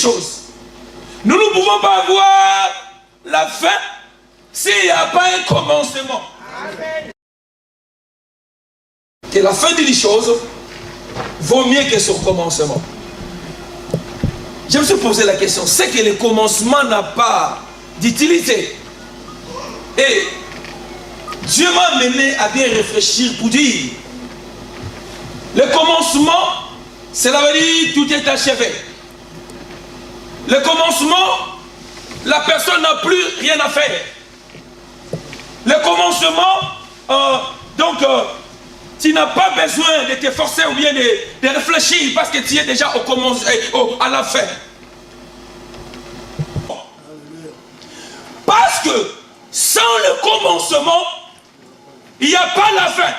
chose. Nous ne pouvons pas avoir la fin s'il n'y a pas un commencement. Amen. Que la fin d'une chose vaut mieux que son commencement. Je me suis posé la question, c'est que le commencement n'a pas d'utilité. Et Dieu m'a mené à bien réfléchir pour dire, le commencement, cela veut dire tout est achevé. Le commencement, la personne n'a plus rien à faire. Le commencement, tu n'as pas besoin de te forcer ou bien de réfléchir parce que tu es déjà au commencement, à la fin. Parce que sans le commencement, il n'y a pas la fin.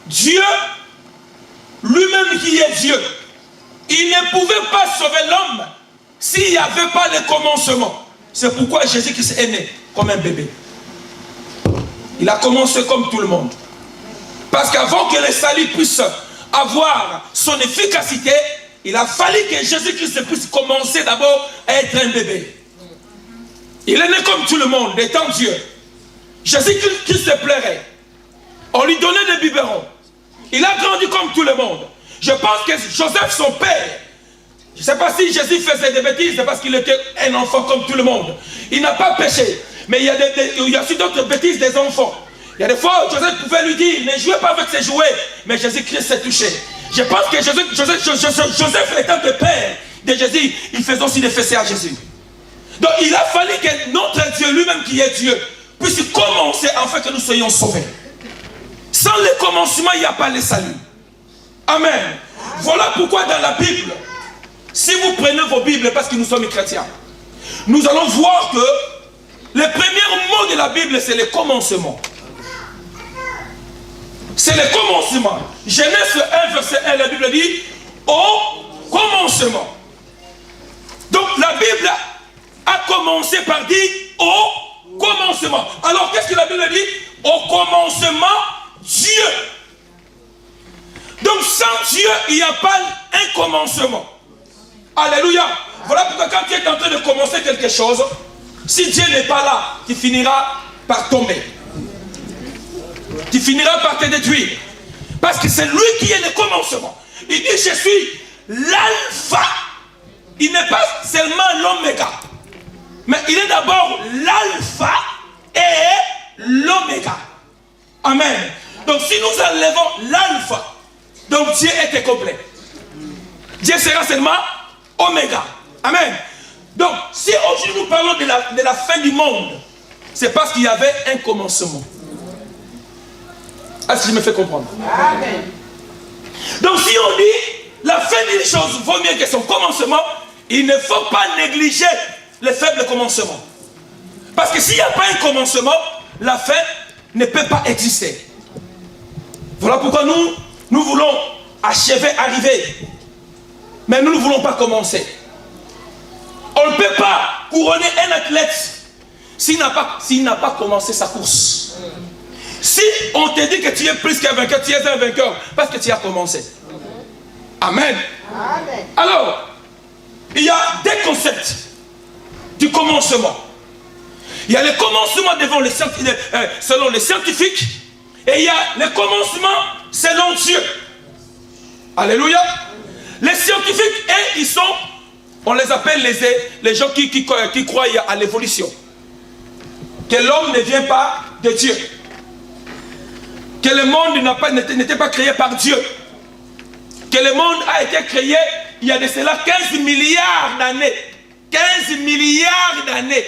Dieu, lui-même qui est Dieu, il ne pouvait pas sauver l'homme s'il n'y avait pas le commencement. C'est pourquoi Jésus-Christ est né comme un bébé. Il a commencé comme tout le monde. Parce qu'avant que le salut puisse avoir son efficacité, il a fallu que Jésus-Christ puisse commencer d'abord à être un bébé. Il est né comme tout le monde, étant Dieu. Jésus-Christ se plairait. On lui donnait des biberons. Il a grandi comme tout le monde. Je pense que Joseph, son père, je ne sais pas si Jésus faisait des bêtises, c'est parce qu'il était un enfant comme tout le monde. Il n'a pas péché. Mais il y a aussi d'autres bêtises des enfants. Il y a des fois où Joseph pouvait lui dire, ne jouez pas avec ses jouets. Mais Jésus-Christ s'est touché. Je pense que Joseph étant le père de Jésus, il faisait aussi des fessées à Jésus. Donc il a fallu que notre Dieu, lui-même qui est Dieu, puisse commencer afin que nous soyons sauvés. Sans le commencement, il n'y a pas le salut. Amen. Voilà pourquoi dans la Bible, si vous prenez vos Bibles, parce que nous sommes chrétiens, nous allons voir que le premier mot de la Bible, c'est le commencement. C'est le commencement. Genèse 1, verset 1, la Bible dit, au commencement. Donc la Bible a commencé par dire, au commencement. Alors qu'est-ce que la Bible dit? Au commencement, Dieu. Donc sans Dieu, il n'y a pas un commencement. Alléluia. Voilà pourquoi quand tu es en train de commencer quelque chose, si Dieu n'est pas là, tu finiras par tomber. Tu finiras par te détruire. Parce que c'est lui qui est le commencement. Il dit, je suis l'alpha. Il n'est pas seulement l'oméga. Mais il est d'abord l'alpha et l'oméga. Amen. Donc si nous enlevons l'alpha, donc Dieu est complet. Dieu sera seulement oméga. Amen. Donc si aujourd'hui nous parlons de la fin du monde, c'est parce qu'il y avait un commencement. Est-ce que je me fais comprendre? Amen. Donc si on dit la fin d'une chose vaut mieux que son commencement, il ne faut pas négliger le faible commencement. Parce que s'il n'y a pas un commencement, la fin ne peut pas exister. Voilà pourquoi nous voulons achever, arriver. Mais nous ne voulons pas commencer. On ne peut pas couronner un athlète s'il n'a pas commencé sa course. Si on te dit que tu es plus qu'un vainqueur, tu es un vainqueur parce que tu as commencé. Amen. Amen. Alors, il y a des concepts du commencement. Il y a le commencement selon les scientifiques et il y a le commencement selon Dieu. Alléluia. Les scientifiques, ils sont, on les appelle les gens qui croient à l'évolution. Que l'homme ne vient pas de Dieu. Que le monde n'était pas créé par Dieu. Que le monde a été créé il y a de cela 15 milliards d'années. 15 milliards d'années.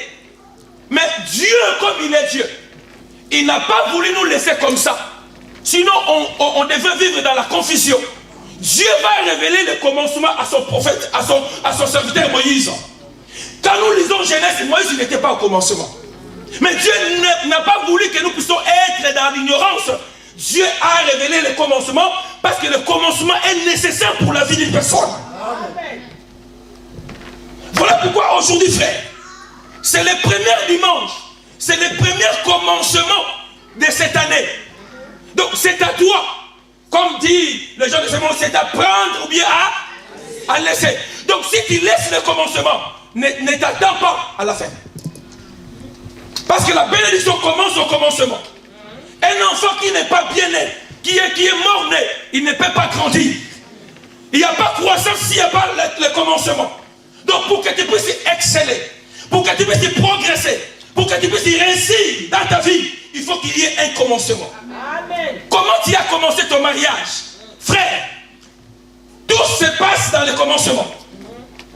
Mais Dieu, comme il est Dieu, il n'a pas voulu nous laisser comme ça. Sinon, on devait vivre dans la confusion. Dieu va révéler le commencement à son prophète, à son serviteur Moïse. Quand nous lisons Genèse, Moïse n'était pas au commencement. Mais Dieu n'a pas voulu que nous puissions être dans l'ignorance. Dieu a révélé le commencement parce que le commencement est nécessaire pour la vie d'une personne. Amen. Voilà pourquoi aujourd'hui, frère, c'est le premier dimanche, c'est le premier commencement de cette année. Donc c'est à toi, comme dit les gens de ce monde, c'est à prendre ou bien à laisser. Donc si tu laisses le commencement, ne t'attends pas à la fin. Parce que la bénédiction commence au commencement. Un enfant qui n'est pas bien né, qui est mort né, il ne peut pas grandir. Il n'y a pas croissance s'il n'y a pas le commencement. Donc pour que tu puisses exceller, pour que tu puisses progresser, pour que tu puisses réussir dans ta vie, il faut qu'il y ait un commencement. Amen. Comment tu as commencé ton mariage? Frère, tout se passe dans le commencement.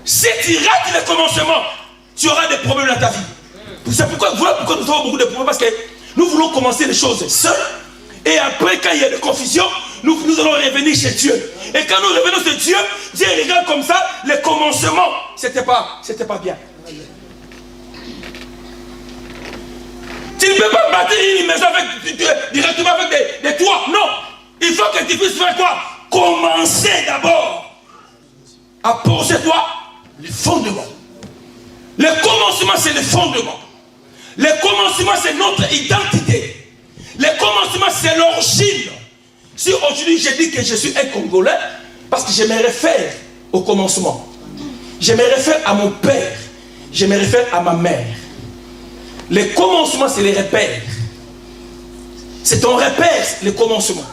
Si tu rates le commencement, tu auras des problèmes dans ta vie. C'est pourquoi nous avons beaucoup de problèmes, parce que nous voulons commencer les choses seuls. Et après, quand il y a de confusion, nous allons revenir chez Dieu. Et quand nous revenons chez Dieu, Dieu regarde comme ça, le commencement, c'était pas bien. Tu ne peux pas bâtir une maison directement avec des toits. Non. Il faut que tu puisses faire quoi? Commencer d'abord à poser toi le fondement. Le commencement, c'est le fondement. Le commencement, c'est notre identité. Le commencement, c'est l'origine. Si aujourd'hui je dis que je suis un Congolais, parce que je me réfère au commencement. Je me réfère à mon père. Je me réfère à ma mère. Le commencement, c'est les repères. C'est ton repère, le commencement.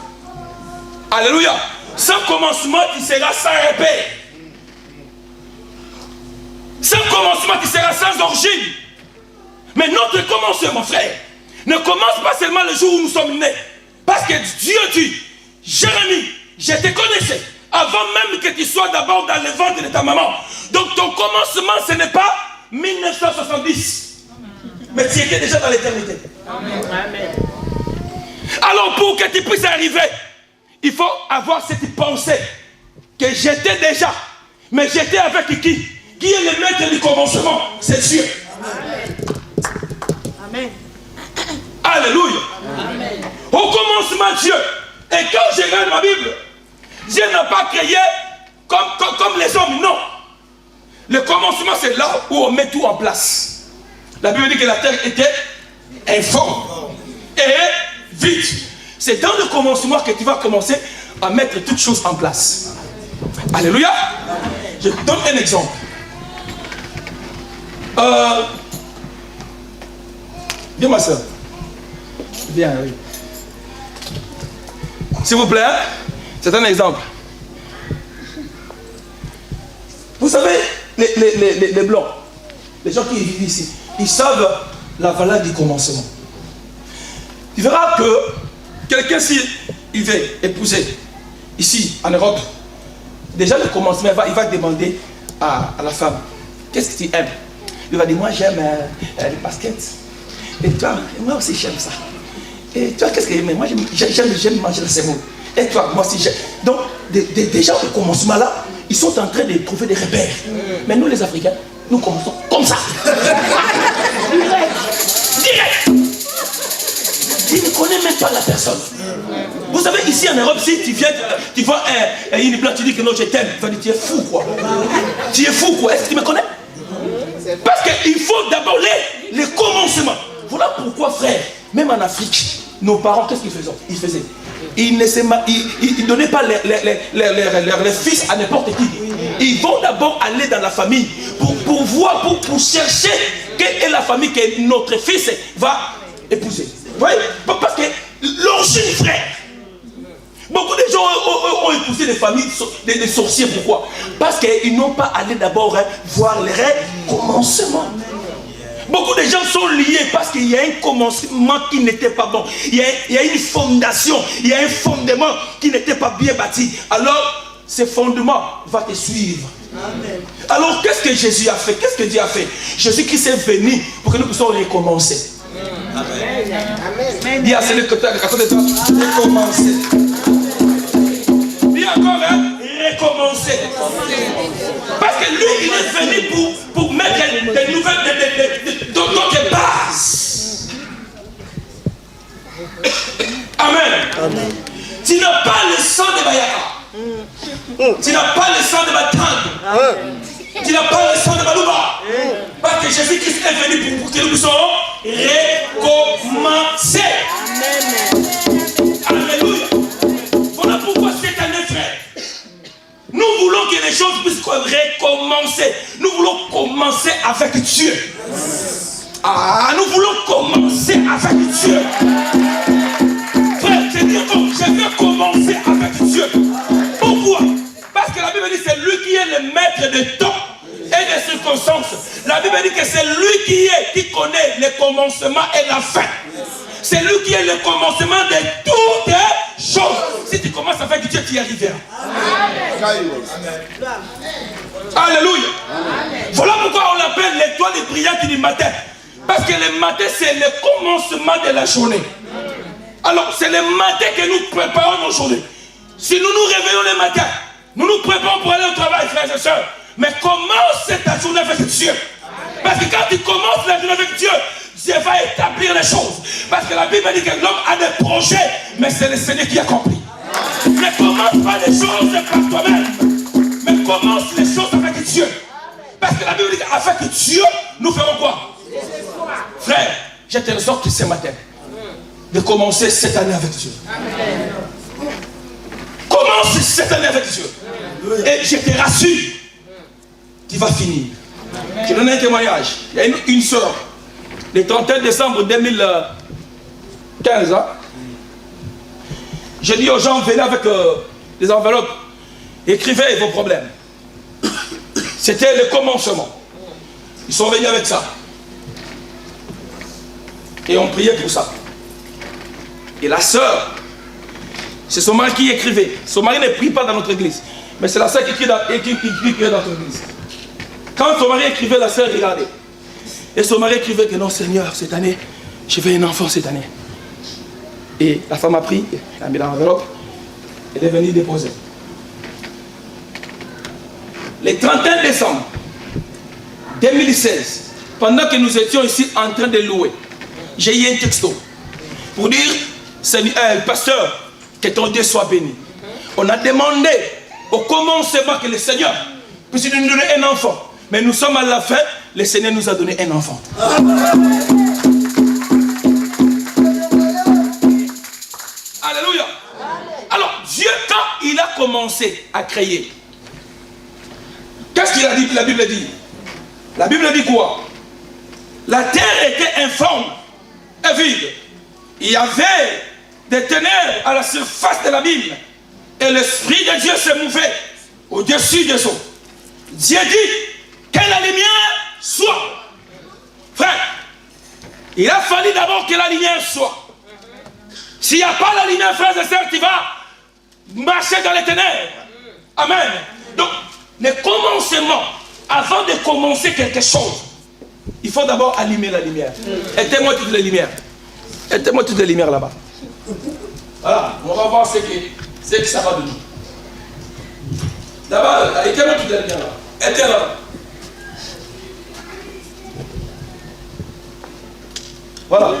Alléluia. Sans commencement, tu seras sans repère. Sans commencement, tu seras sans origine. Mais notre commencement, frère, ne commence pas seulement le jour où nous sommes nés. Parce que Dieu dit, Jérémie, je te connaissais avant même que tu sois d'abord dans le ventre de ta maman. Donc ton commencement, ce n'est pas 1970. Mais tu étais déjà dans l'éternité. Amen. Alors pour que tu puisses arriver, il faut avoir cette pensée que j'étais déjà. Mais j'étais avec qui? Qui est le maître du commencement? C'est Dieu. Amen. Alléluia. Amen. Au commencement, Dieu. Et quand je regarde ma Bible, Dieu n'a pas créé comme les hommes, non. Le commencement, c'est là où on met tout en place. La Bible dit que la terre était informe et vide. C'est dans le commencement que tu vas commencer à mettre toutes choses en place. Alléluia. Je te donne un exemple. Viens ma soeur. Viens, oui. S'il vous plaît, c'est un exemple. Vous savez, les blancs, les gens qui vivent ici, ils savent la valeur du commencement. Tu verras que quelqu'un, s'il veut épouser ici en Europe, déjà le commencement, il va demander à la femme, qu'est-ce que tu aimes? Il va dire, moi j'aime les baskets. Et toi, moi aussi j'aime ça. Et toi, qu'est-ce que tu aimes? Moi j'aime manger la semoule. Et toi, moi aussi j'aime. Donc, déjà au commencement là, ils sont en train de trouver des repères. Mais nous les Africains, nous commençons comme ça. Direct. Il ne connaît même pas la personne. Vous savez, ici en Europe, si tu viens, tu vois une blanche, tu dis que non, je t'aime. Tu vas dire, tu es fou quoi. Tu es fou quoi. Est-ce que tu me connais? Parce qu'il faut d'abord les commencements. Voilà pourquoi, frère, même en Afrique, nos parents, qu'est-ce qu'ils faisaient? Ils ne donnaient pas les fils à n'importe qui. Ils vont d'abord aller dans la famille pour voir, pour chercher quelle est la famille que notre fils va épouser. Oui, parce que l'origine, frère. Beaucoup de gens ont épousé des familles, des sorciers. Pourquoi? Parce qu'ils n'ont pas allé d'abord voir les commencements. Beaucoup de gens sont liés parce qu'il y a un commencement qui n'était pas bon. Il y a une fondation, il y a un fondement qui n'était pas bien bâti. Alors, ce fondement va te suivre. Amen. Alors, qu'est-ce que Jésus a fait? Qu'est-ce que Dieu a fait? Jésus-Christ est venu pour que nous puissions recommencer. Amen. Dis à celui à côté de toi, recommencer. Dis encore, recommencer. Parce que lui, il est venu pour mettre des nouvelles, d'autres bases. Amen. Amen. Tu n'as pas le sang de Bayaka. Tu n'as pas le sang de Batang. Tu n'as pas le sang de Balouba. Parce que Jésus-Christ est venu pour que nous puissions recommencer. Amen. Alléluia. Voilà pourquoi cette année, frère, nous voulons que les choses puissent recommencer. commencer. Nous voulons commencer avec Dieu. Ah, nous voulons commencer avec Dieu. Frère, c'est dire que je veux commencer avec Dieu. Pourquoi? Parce que la Bible dit que c'est lui qui est le maître de temps et des circonstances. La Bible dit que c'est lui qui connaît le commencement et la fin. C'est lui qui est le commencement de toutes choses. Si tu commences avec Dieu, tu y arriveras. Amen. Alléluia. Amen. Voilà pourquoi on l'appelle l'étoile brillante du matin. Parce que le matin, c'est le commencement de la journée. Alors, c'est le matin que nous préparons nos journées. Si nous nous réveillons le matin, nous nous préparons pour aller au travail, frères et sœurs. Mais commence ta journée avec Dieu. Parce que quand tu commences la journée avec Dieu, Dieu va établir les choses. Parce que la Bible dit que l'homme a des projets, mais c'est le Seigneur qui accomplit. Ne commence pas les choses par toi-même, mais commence les choses avec Dieu. Parce que la Bible dit qu'avec Dieu, nous ferons quoi? Frère, je te exhorte ce matin de commencer cette année avec Dieu. Commence cette année avec Dieu. Et je te rassure, tu vas finir. Je donne un témoignage. Il y a une soeur, le 31 décembre 2015, j'ai dit aux gens, venez avec des enveloppes, écrivez vos problèmes. C'était le commencement. Ils sont venus avec ça. Et on priait pour ça. Et la sœur, c'est son mari qui écrivait. Son mari ne prie pas dans notre église. Mais c'est la sœur qui écrit dans notre église. Quand son mari écrivait, la sœur regardait. Et son mari écrivait que non, Seigneur, cette année, je veux un enfant cette année. Et la femme a pris, elle a mis dans l'enveloppe, elle est venue déposer. Le 31 décembre 2016, pendant que nous étions ici en train de louer, j'ai eu un texto pour dire, pasteur, que ton Dieu soit béni. On a demandé au commencement que le Seigneur puisse nous donner un enfant. Mais nous sommes à la fin, le Seigneur nous a donné un enfant. Alléluia. Alors, Dieu, quand il a commencé à créer, qu'est-ce qu'il a dit? La Bible dit. La Bible dit quoi? La terre était informe et vide. Il y avait des ténèbres à la surface de la Bible. Et l'Esprit de Dieu se mouvait au-dessus des eaux. Dieu dit que la lumière soit. Frère, il a fallu d'abord que la lumière soit. S'il n'y a pas la lumière, frères et sœurs, tu vas marcher dans les ténèbres. Amen. Donc, le commencement, avant de commencer quelque chose, il faut d'abord allumer la lumière. Éteins-moi toutes les lumières. Éteins-moi toutes les lumières là-bas. Voilà, on va voir ce que ça va donner. D'abord, éteins-moi toutes les lumières là. Éteins là-bas. Voilà. Où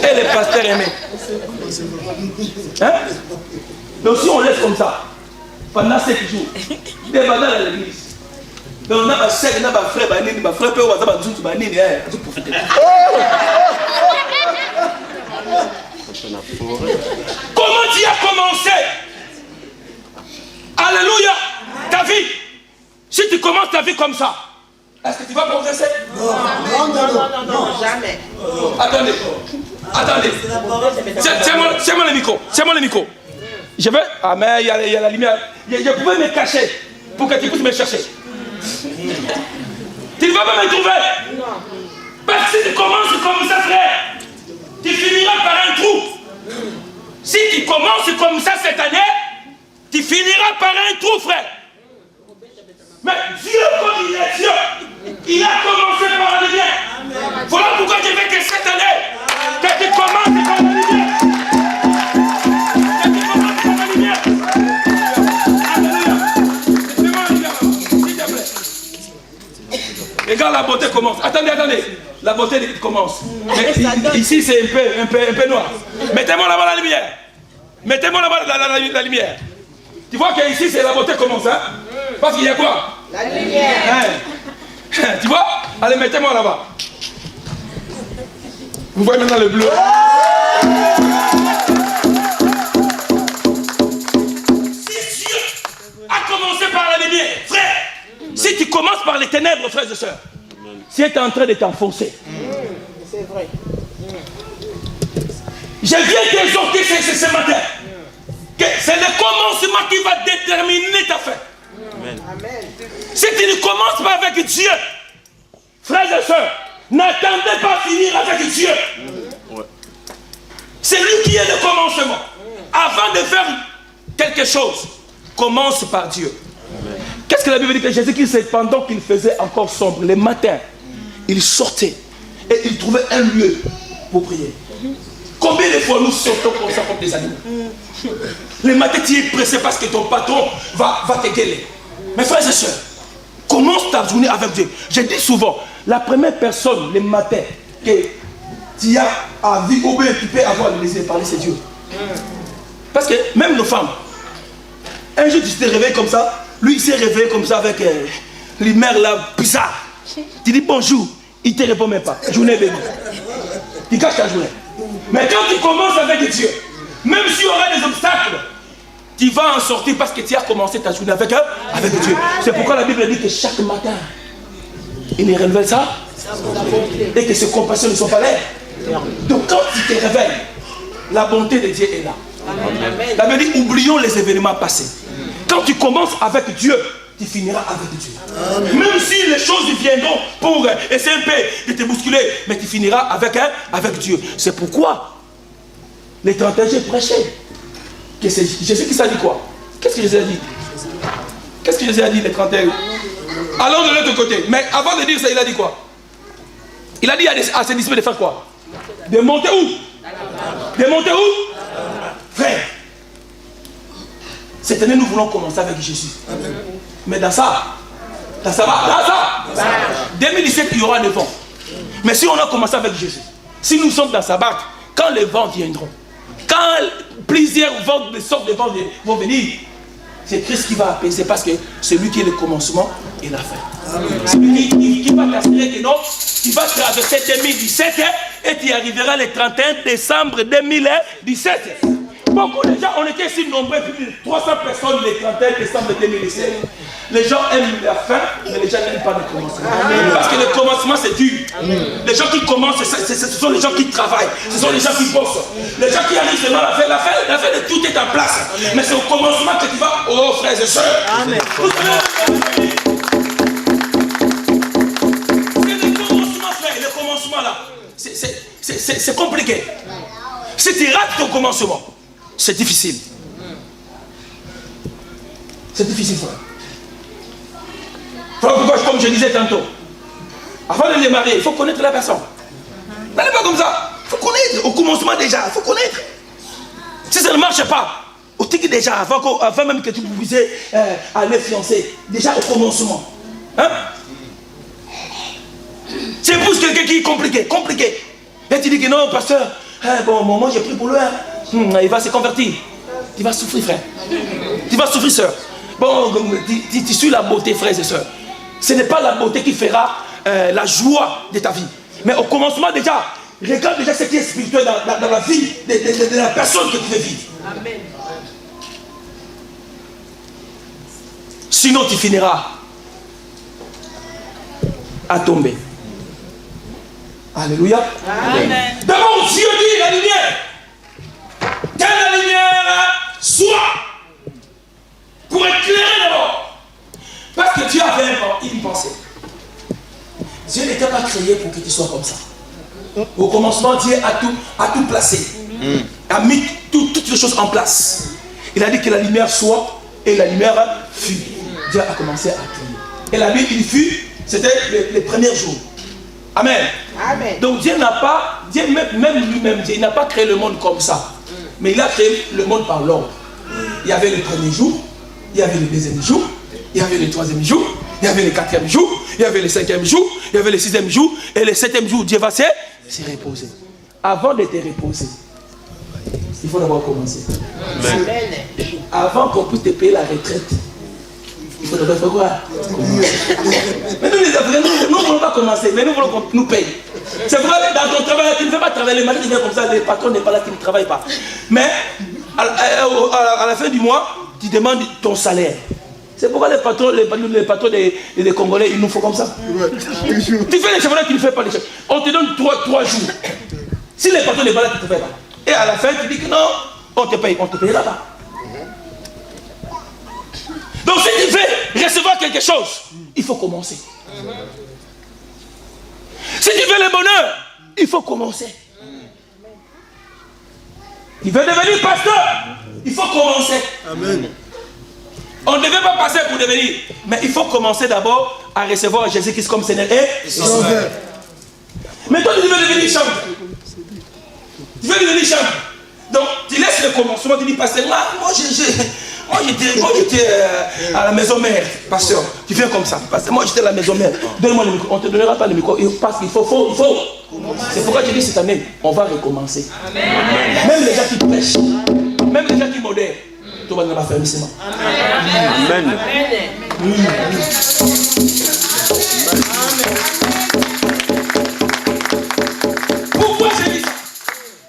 est le pasteur aimé? Hein? Donc si on laisse comme ça, pendant 7 jours, il est dans l'église. Donc on a un frère, on a un frère, on a un frère, on a un frère, comment tu as commencé? Alléluia. Ta vie. Si tu commences ta vie comme ça, est-ce que tu vas progresser? Non, jamais. Attendez. C'est-moi le micro. C'est-moi le micro. Je veux. Ah, mais il y a la lumière. Je pouvais me cacher pour que tu puisses me chercher. Tu ne vas pas me trouver. Non. Parce que si tu commences comme ça, frère, tu finiras par un trou. Si tu commences comme ça cette année, tu finiras par un trou, frère. Mais Dieu, comme il est Dieu, il a commencé par la lumière. Voilà pourquoi je veux que cette année, que tu commences par la lumière. Que tu commences par la lumière. Alléluia. S'il te plaît. Regarde, la beauté commence. Attendez. La beauté commence. Mais ici, c'est un peu noir. Mettez-moi là-bas la lumière. Mettez-moi là-bas la lumière. Tu vois qu'ici, c'est la beauté commence, hein? Parce qu'il y a quoi? La lumière. Hein? Tu vois? Allez, mettez-moi là-bas. Vous voyez maintenant le bleu. Si Dieu a commencé par la lumière, frère, par les ténèbres, frères et sœurs, si tu es en train de t'enfoncer. C'est vrai. Je viens t'exhorter ce matin. Que c'est le commencement qui va déterminer ta fin. Amen. Si tu ne commences pas avec Dieu, frères et sœurs, n'attendez pas finir avec Dieu. C'est lui qui est le commencement. Avant de faire quelque chose, commence par Dieu. Qu'est-ce que la Bible dit? Que Jésus-Christ, pendant qu'il faisait encore sombre, le matin, il sortait et il trouvait un lieu pour prier. Combien de fois nous sortons comme ça comme des animaux? Le matin, tu es pressé parce que ton patron va te gueuler. Mes frères et sœurs, commence ta journée avec Dieu. Je dis souvent, la première personne le matin que tu as à vie ou bien tu peux avoir le désir de parler, c'est Dieu. Parce que même nos femmes, un jour tu t'es réveillé comme ça, lui il s'est réveillé comme ça avec l'humeur là bizarre. Tu dis bonjour, il ne te répond même pas. Journée bénie. Tu caches ta journée. Mais quand tu commences avec Dieu, même s'il y aura des obstacles, tu vas en sortir parce que tu as commencé ta journée avec Dieu. C'est pourquoi la Bible dit que chaque matin, il renouvelle ça et que ses compassions ne sont pas là. Donc quand tu te réveilles, la bonté de Dieu est là. La Bible dit, oublions les événements passés. Quand tu commences avec Dieu, tu finiras avec Dieu. Même si les choses viendront pour essayer un peu de te bousculer, mais tu finiras avec Dieu. C'est pourquoi les 31 j'ai prêché. Que c'est Jésus qui s'est dit quoi? Qu'est-ce que Jésus a dit? Qu'est-ce que Jésus a dit les 31? Allons de l'autre côté. Mais avant de dire ça, il a dit quoi? Il a dit à ses disciples de faire quoi? De monter où? De monter où? Frère, cette année nous voulons commencer avec Jésus. Mais dans ça, 2017 il y aura le vent. Mais si on a commencé avec Jésus, si nous sommes dans sa barque, quand les vents viendront, quand plusieurs vents, de sortes de vents vont venir, c'est Christ qui va apaiser parce que c'est lui qui est le commencement et la fin. C'est lui qui va t'assurer que non, tu vas traverser 2017 et tu arriveras le 31 décembre 2017. Beaucoup de gens, on était si nombreux, plus de 300 personnes le 31 décembre 2017. Les gens aiment la fin, mais les gens n'aiment pas le commencement. Parce que le commencement c'est dur. Les gens qui commencent, ce sont les gens qui travaillent, ce sont les gens qui bossent. Les gens qui arrivent seulement à la fin de tout est en place. Mais c'est au commencement que tu vas, oh frères et sœurs. Amen. C'est le commencement, frère, le commencement là. C'est compliqué. Si tu rates ton commencement, c'est difficile. C'est difficile, frère. Pourquoi, comme je disais tantôt, avant de démarrer, il faut connaître la personne. N'allez pas comme ça. Il faut connaître. Au commencement déjà, il faut connaître. Si ça ne marche pas, au tic déjà, avant même que tu puisses aller fiancer, déjà au commencement. Hein? Tu épouses quelqu'un qui est compliqué. Et tu dis que non, pasteur, bon, moi j'ai pris pour lui. Il va se convertir. Tu vas souffrir, frère. Tu vas souffrir, soeur. Bon, tu suis la beauté, frères et sœurs. Ce n'est pas la beauté qui fera la joie de ta vie. Mais au commencement déjà, regarde déjà ce qui est spirituel dans la vie de la personne que tu veux vivre. Amen. Sinon tu finiras à tomber. Alléluia. Amen. D'abord Dieu dit la lumière. Que la lumière soit pour éclairer d'abord. Parce que Dieu avait une pensée. Dieu n'était pas créé pour que tu sois comme ça. Au commencement, Dieu a tout placé. A mis toutes les choses en place. Il a dit que la lumière soit et la lumière fut. Dieu a commencé à créer. Et la nuit, il fut, c'était les premiers jours. Amen. Amen. Donc Dieu n'a pas, même lui-même, Dieu n'a pas créé le monde comme ça. Mais il a créé le monde par l'ordre. Il y avait le premier jour, il y avait le deuxième jour, il y avait le troisième jour, il y avait le quatrième jour, il y avait le cinquième jour, il y avait le sixième jour, et le septième jour, Dieu va se reposer. Avant de te reposer, il faut d'abord commencer. Amen. Avant qu'on puisse te payer la retraite, il faut d'abord faire quoi? Mais nous les Africains, nous ne voulons pas commencer, mais nous voulons qu'on nous paye. C'est vrai, dans ton travail, tu ne fais pas travailler, le mari qui vient comme ça, le patron n'est pas là, qui ne travaille pas. Mais à la fin du mois, tu demandes ton salaire. C'est pourquoi les patrons des Congolais, il nous faut comme ça. Tu fais les championnats, tu ne fais pas les championnats. On te donne 3 jours. Si les patrons ne sont pas là, tu ne te fais pas. Et à la fin, tu dis que non, on te paye là-bas. Donc si tu veux recevoir quelque chose, il faut commencer. Si tu veux le bonheur, il faut commencer. Tu veux devenir pasteur, il faut commencer. Amen. On ne devait pas passer pour devenir, mais il faut commencer d'abord à recevoir Jésus-Christ comme Seigneur et Sauveur. Mais toi, tu veux devenir chambre. Tu veux devenir chambre. Donc, tu laisses le commencement, tu dis, pasteur, moi j'étais à la maison mère, pasteur. Tu viens comme ça, pasteur, moi j'étais à la maison mère. Donne-moi le micro, on ne te donnera pas le micro, parce qu'il faut. C'est pourquoi je dis cette année, on va recommencer. Amen. Même les gens qui prêchent, même les gens qui modèrent, tout va dans la fermissement. Amen. Amen. Pourquoi je dis ça?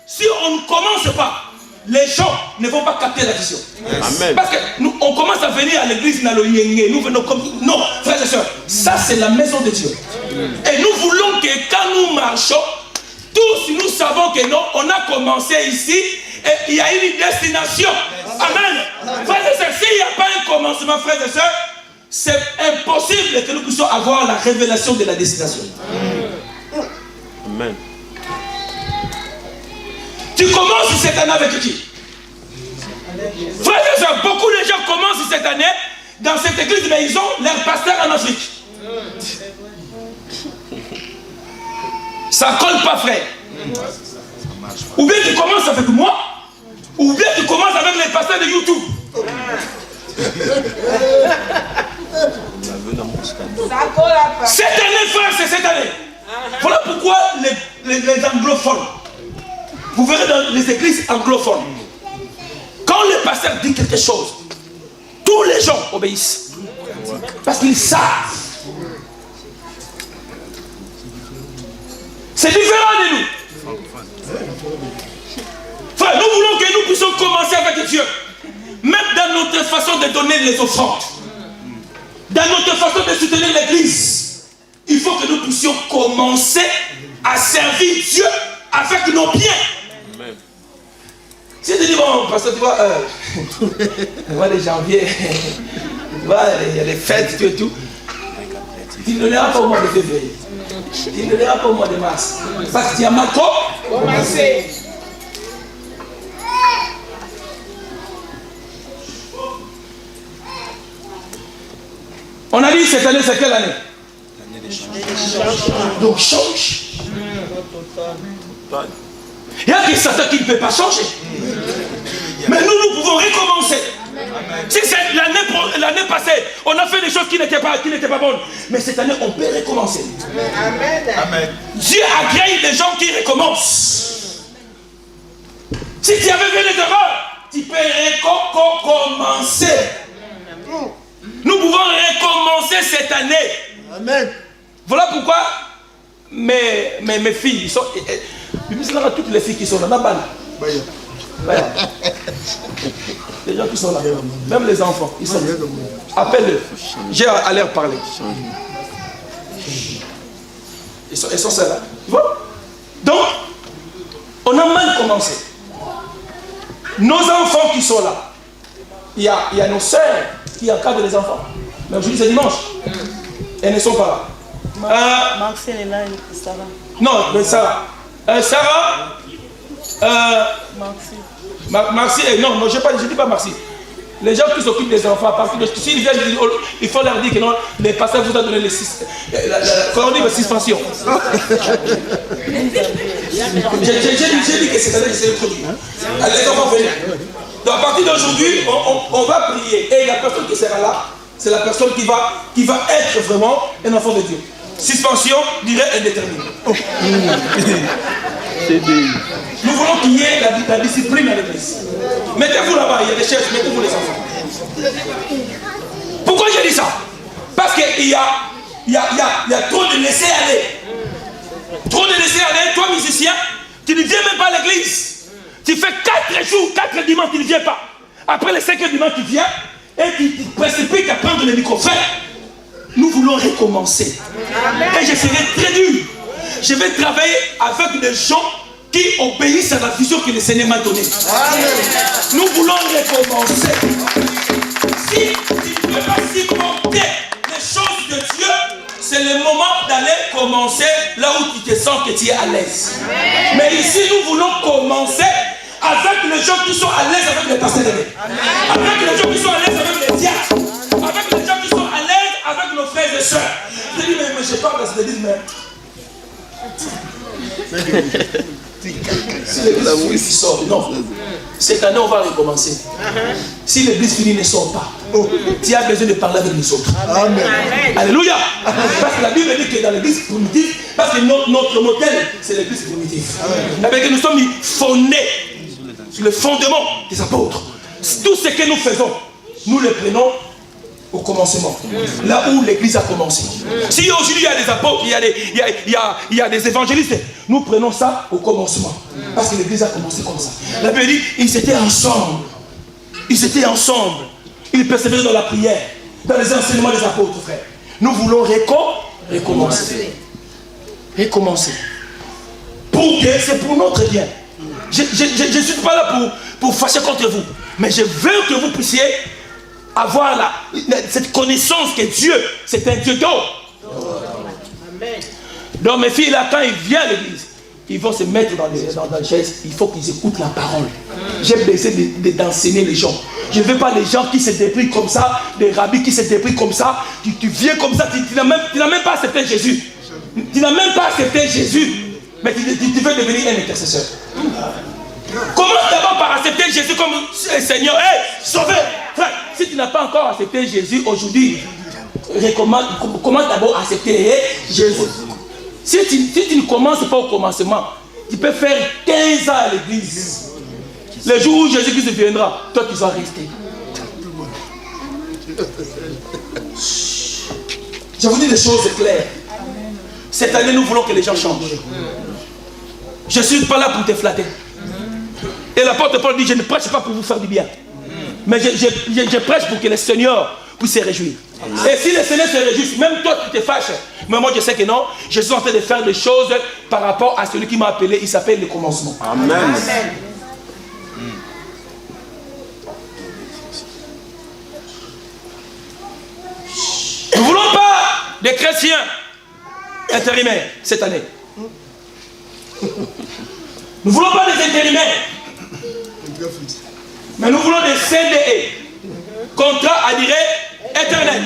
Si on ne commence pas, les gens ne vont pas capter la vision. Amen. Parce que nous, on commence à venir à l'église Naloyenge. Nous venons comme... Non, frères et sœurs, ça c'est la maison de Dieu. Et nous voulons que quand nous marchons, tous nous savons que non, on a commencé ici et il y a une destination. Amen. Frères et sœurs, s'il n'y a pas un commencement, frères et sœurs, c'est impossible que nous puissions avoir la révélation de la destination. Amen. Tu commences cette année avec qui? Frères et sœurs, beaucoup de gens commencent cette année dans cette église, mais ils ont leur pasteur en Afrique. Ça ne colle pas, frère. Ou bien tu commences avec moi, ou bien tu commences avec les pasteurs de YouTube. Cette année, frère, c'est cette année. Voilà pourquoi les anglophones, vous verrez dans les églises anglophones, quand le pasteur dit quelque chose, tous les gens obéissent. Parce qu'ils savent. C'est différent de nous. Frère, nous voulons que nous puissions commencer avec Dieu. Même dans notre façon de donner les offrandes. Dans notre façon de soutenir l'église. Il faut que nous puissions commencer à servir Dieu avec nos biens. Si tu dis, bon, pasteur, tu vois, le mois de janvier, tu vois, il y a les fêtes, tout et tout. Tu ne l'auras pas au mois de février. Tu ne l'auras pas au mois de mars. Parce que tu as mal commencé. On a dit cette année, c'est quelle année? L'année des changements. Donc change. Il y a des Satan qui ne peut pas changer. Mais nous pouvons recommencer. Si l'année passée, on a fait des choses qui n'étaient pas bonnes. Mais cette année, on peut recommencer. Amen. Dieu agrée les gens qui recommencent. Si tu avais fait des erreurs, tu peux recommencer. Nous pouvons recommencer cette année. Amen. Voilà pourquoi mes filles, ils sont... toutes les filles qui sont là, les gens qui sont là, même les enfants, ils sont là. Appelle-les. J'ai à leur parler. Ils sont là. Donc, on a mal commencé. Nos enfants qui sont là, il y a nos sœurs qui encadrent les enfants. Mais aujourd'hui c'est dimanche. Elles ne sont pas là. Marcel est là, Sarah. Non, mais Sarah. Sarah. Merci. Non, je ne dis pas merci. Les gens qui s'occupent des enfants, à partir de s'ils viennent, il faut leur dire que non, les pasteurs vous ont donné les suspensions. J'ai dit que cette année c'est introduit. Les enfants venir. Donc à partir d'aujourd'hui, on va prier. Et la personne qui sera là, c'est la personne qui va être vraiment un enfant de Dieu. Suspension, dirait indéterminée. Nous voulons qu'il y ait la discipline à l'église. Mettez-vous là-bas, il y a des chaises, mettez-vous les enfants. Pourquoi j'ai dit ça? Parce qu'il y a trop de laisser aller. Trop de laisser aller. Toi, musicien, tu ne viens même pas à l'église. Tu fais 4 jours, 4 dimanches, tu ne viens pas. Après les 5 dimanches, tu viens. et qui te précipite à prendre le micro. Frère, nous voulons recommencer. Et je serai très dur. Je vais travailler avec des gens qui obéissent à la vision que le Seigneur m'a donnée. Nous voulons recommencer. Si tu ne peux pas supporter les choses de Dieu, c'est le moment d'aller commencer là où tu te sens que tu es à l'aise. Mais ici, nous voulons commencer avec les gens qui sont à l'aise avec les pasteurs, avec les gens qui sont à l'aise avec les diacres, avec les gens qui sont à l'aise avec nos frères et sœurs. Je dis, mais je parle parce que je dis, mais si l'église finit sort, non. Cette année, on va recommencer. Si l'église finit ne sort pas, tu as besoin de parler avec les autres. Amen. Alléluia. Parce que la Bible dit que dans l'église primitive, parce que notre modèle, c'est l'église primitive. Avec que nous sommes fondés sur le fondement des apôtres. Tout ce que nous faisons, nous le prenons au commencement, là où l'église a commencé. Si aujourd'hui il y a des apôtres, il y a des évangélistes, nous prenons ça au commencement, parce que l'église a commencé comme ça. La Bible dit, ils étaient ensemble, ils persévéraient dans la prière, dans les enseignements des apôtres, frère. Nous voulons recommencer. C'est pour notre bien. Je ne suis pas là pour fâcher contre vous, mais je veux que vous puissiez avoir cette connaissance que Dieu, c'est un Dieu d'or. Donc mes filles là, quand ils viennent à l'église, ils vont se mettre dans les chaises, il faut qu'ils écoutent la parole. J'ai besoin d'enseigner les gens. Je ne veux pas les gens qui se débrouillent comme ça, des rabbis qui se débrouillent comme ça, tu viens comme ça, tu n'as même pas accepté Jésus. Tu n'as même pas accepté Jésus, mais tu veux devenir un intercesseur. Commence d'abord par accepter Jésus comme Seigneur. Hey, sauvé! Frère, si tu n'as pas encore accepté Jésus aujourd'hui, commence d'abord à accepter Jésus. Si tu ne commences pas au commencement, tu peux faire 15 ans à l'église. Le jour où Jésus-Christ viendra, toi tu vas rester. Je vous dis des choses claires. Cette année, nous voulons que les gens changent. Je ne suis pas là pour te flatter. Et l'apôtre Paul dit, je ne prêche pas pour vous faire du bien. Mais je prêche pour que le Seigneur puisse se réjouir. Et si le Seigneur se réjouit, même toi tu te fâches. Mais moi je sais que non, je suis en train de faire des choses par rapport à celui qui m'a appelé. Il s'appelle le commencement. Amen. Amen. Nous ne voulons pas des chrétiens intérimaires cette année. Nous ne voulons pas des intérimaires. Mais nous voulons des CDE. Contrat à durée éternelle.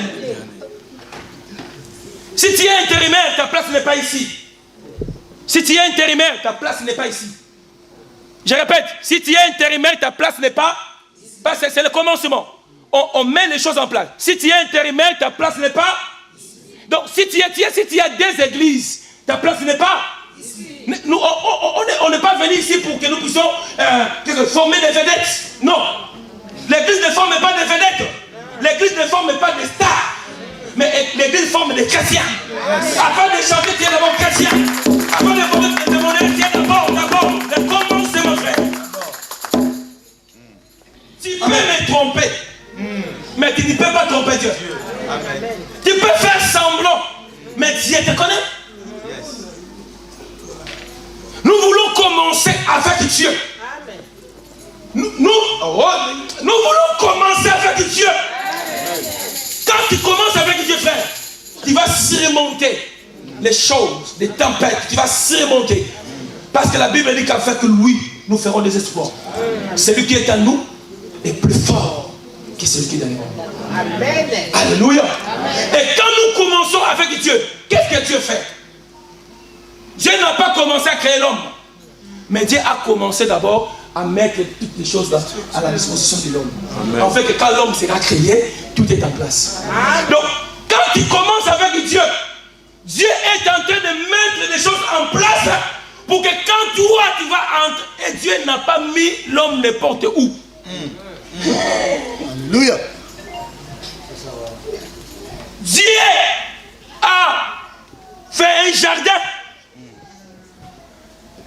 Si tu es intérimaire, ta place n'est pas ici. Si tu es intérimaire, ta place n'est pas ici. Je répète, si tu es intérimaire, ta place n'est pas. Parce que c'est le commencement. On met les choses en place. Si tu es intérimaire, ta place n'est pas. Donc si tu as des églises, ta place n'est pas. Nous, on n'est pas venu ici pour que nous puissions former des vedettes. Non. L'église ne forme pas des vedettes. L'église ne forme pas des stars. Mais l'église forme des chrétiens. Avant de chanter, tu es d'abord chrétien. Avant de demander, tu es d'abord le commencement, frère. Tu peux me tromper. Mais tu ne peux pas tromper Dieu. Amen. Tu peux faire semblant. Mais Dieu te connaît. Nous voulons commencer avec Dieu. Nous voulons commencer avec Dieu. Quand tu commences avec Dieu, frère, tu vas surmonter les choses, les tempêtes. Tu vas surmonter. Parce que la Bible dit qu'avec lui, nous ferons des exploits. Celui qui est en nous est plus fort que celui qui est dans le monde. Amen. Alléluia. Amen. Et quand nous commençons avec Dieu, qu'est-ce que Dieu fait? Dieu n'a pas commencé à créer l'homme. Mais Dieu a commencé d'abord à mettre toutes les choses à la disposition de l'homme. En fait, que quand l'homme sera créé, tout est en place. Amen. Donc, quand tu commences avec Dieu, Dieu est en train de mettre des choses en place pour que quand toi tu vas entrer, et Dieu n'a pas mis l'homme n'importe où. Alléluia. Dieu a fait un jardin.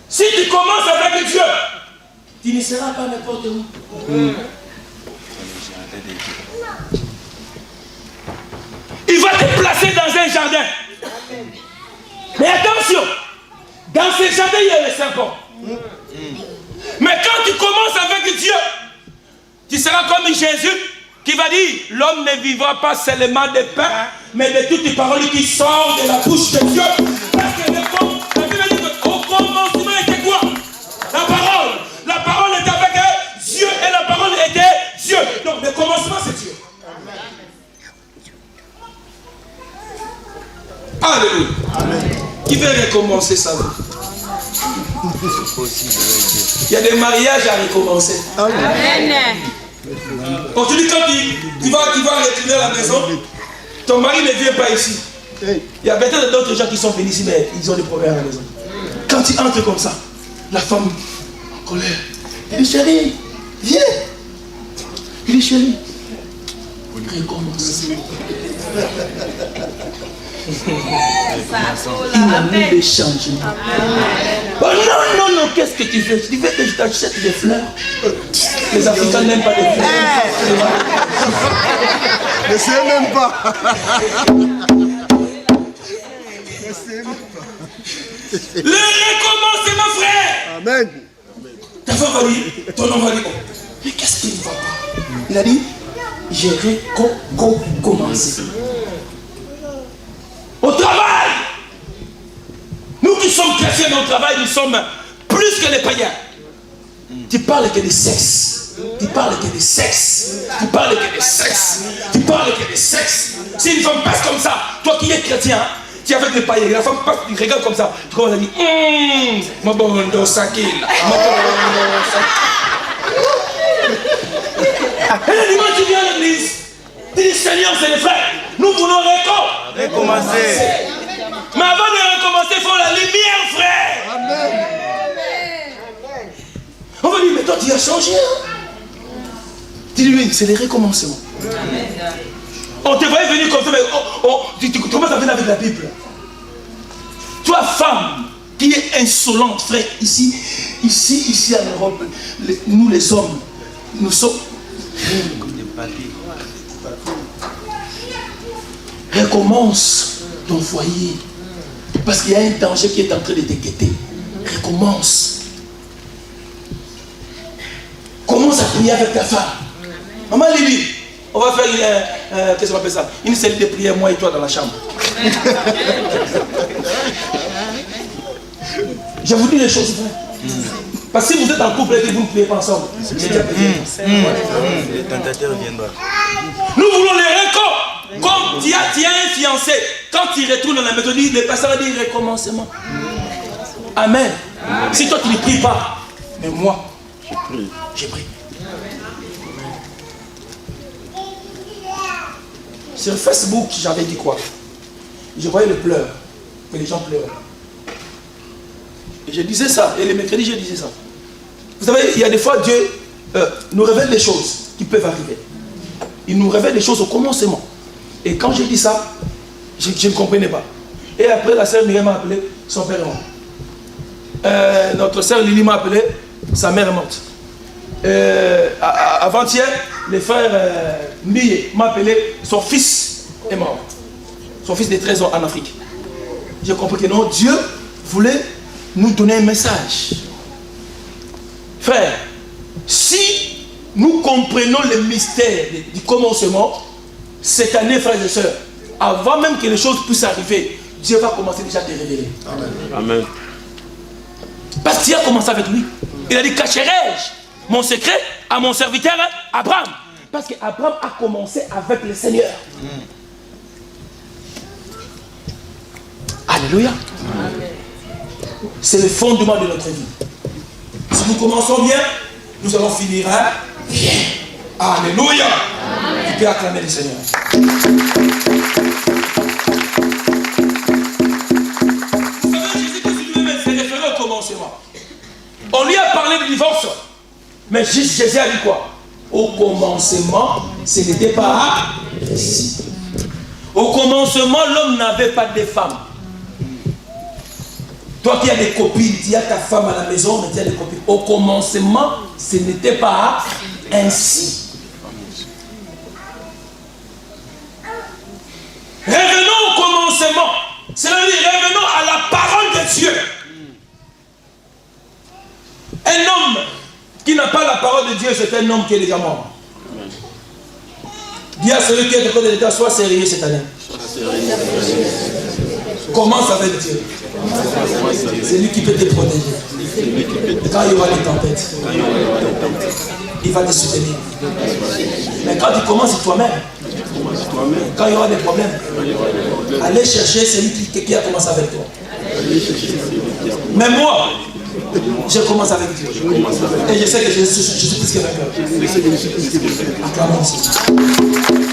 Si tu commences avec Dieu, tu ne seras pas n'importe où. seras comme Jésus qui va dire, l'homme ne vivra pas seulement de pain, mais de toutes les paroles qui sortent de la bouche de Dieu. Parce que la Bible dit qu'au commencement était quoi? La parole. La parole était avec Dieu et la parole était Dieu. Donc le commencement c'est Dieu. Alléluia. Amen. Qui veut recommencer sa vie? Il y a des mariages à recommencer. Amen. Aujourd'hui, quand tu vas retourner à la maison, ton mari ne vient pas ici. Il y a peut-être d'autres gens qui sont venus ici, mais ils ont des problèmes à la maison. Quand tu entres comme ça, la femme en colère, il dit chérie, viens. Il dit chérie, recommence. Il n'a mis de changement. Oh non, qu'est-ce que tu fais? Tu veux que je t'achète des fleurs? Les Africains n'aiment pas les fleurs. Ne sais même pas. Le recommencement, frère. Amen. Ta femme va dire, ton homme va dire, mais qu'est-ce qu'il ne va pas? Il a dit, j'ai recommencé. Au travail, nous qui sommes chrétiens dans le travail, nous sommes plus que les païens. Tu parles que de sexe. Tu parles que de sexe. Tu parles que de sexe. Tu parles que de sexe. Si une femme passe comme ça, toi qui es chrétien, tu es avec les païens, la femme passe, tu regardes comme ça, tu commences à dire, ma bonne sakil. Et le dimanche, tu viens à l'église. Tu dis, Seigneur, c'est les frères. Nous voulons recommencer. Mais avant de recommencer, il faut la lumière, frère. Amen. On va dire, mais toi, tu as changé. Hein? Dis-lui, c'est les recommencements. On te voyait venir comme ça, mais tu commences à venir avec la Bible. Toi, femme, qui est insolente, frère, ici en Europe, nous les hommes, nous sommes comme des papiers. Recommence ton foyer. Parce qu'il y a un danger qui est en train de te guetter. Recommence. Commence à prier avec ta femme. Maman Lily, on va faire qu'est-ce qu'on appelle ça? Une série de prières, moi et toi dans la chambre. Je vous dis les choses, frère. Parce que si vous êtes en couple et que vous ne priez pas ensemble, c'est déjà péché. Le tentateur viendra. Nous voulons les récols. Comme tu as un fiancé, quand tu retournes dans la maison, le pasteur va dire recommencement. Amen. Si toi tu ne pries pas, mais moi, j'ai pris. Sur Facebook, j'avais dit quoi? Je voyais les pleurs, que les gens pleuraient. Et je disais ça, et les mercredis, je disais ça. Vous savez, il y a des fois, Dieu nous révèle des choses qui peuvent arriver. Il nous révèle des choses au commencement. Et quand j'ai dit ça, je ne comprenais pas. Et après, la sœur Myriam m'a appelé, son père est mort. Notre sœur Lily m'a appelé, sa mère est morte. Avant-hier, les frères Mbiye m'a appelé, son fils est mort. Son fils de 13 ans en Afrique. J'ai compris que non, Dieu voulait nous donner un message. Frère, si nous comprenons le mystère du commencement, cette année, frères et sœurs, avant même que les choses puissent arriver, Dieu va commencer déjà à te révéler. Amen. Amen. Parce qu'il a commencé avec lui. Il a dit, cacherai-je mon secret à mon serviteur Abraham. Parce qu'Abraham a commencé avec le Seigneur. Alléluia. C'est le fondement de notre vie. Si nous commençons bien, nous allons finir bien. Alléluia. Tu peux acclamer le Seigneur. Vous savez, Jésus lui-même s'est référé au commencement. On lui a parlé du divorce. Mais Jésus a dit quoi? Au commencement, ce n'était pas ici. Au commencement, l'homme n'avait pas de femme. Toi qui as des copines, tu as ta femme à la maison, mais tu as des copines. Au commencement, ce n'était pas ainsi. Revenons au commencement. Cela veut dire revenons à la parole de Dieu. Un homme qui n'a pas la parole de Dieu, c'est un homme qui est déjà mort. Dis à celui qui est de côté de toi, sois sérieux cette année. Commence avec Dieu. C'est lui qui peut te protéger. Quand il y aura des tempêtes, il va te soutenir. Mais quand tu commences toi-même, quand il y aura des problèmes, allez chercher celui qui a commencé avec toi. Mais moi, je commence avec Dieu. Et je sais que je suis plus que vainqueur. Acclamons.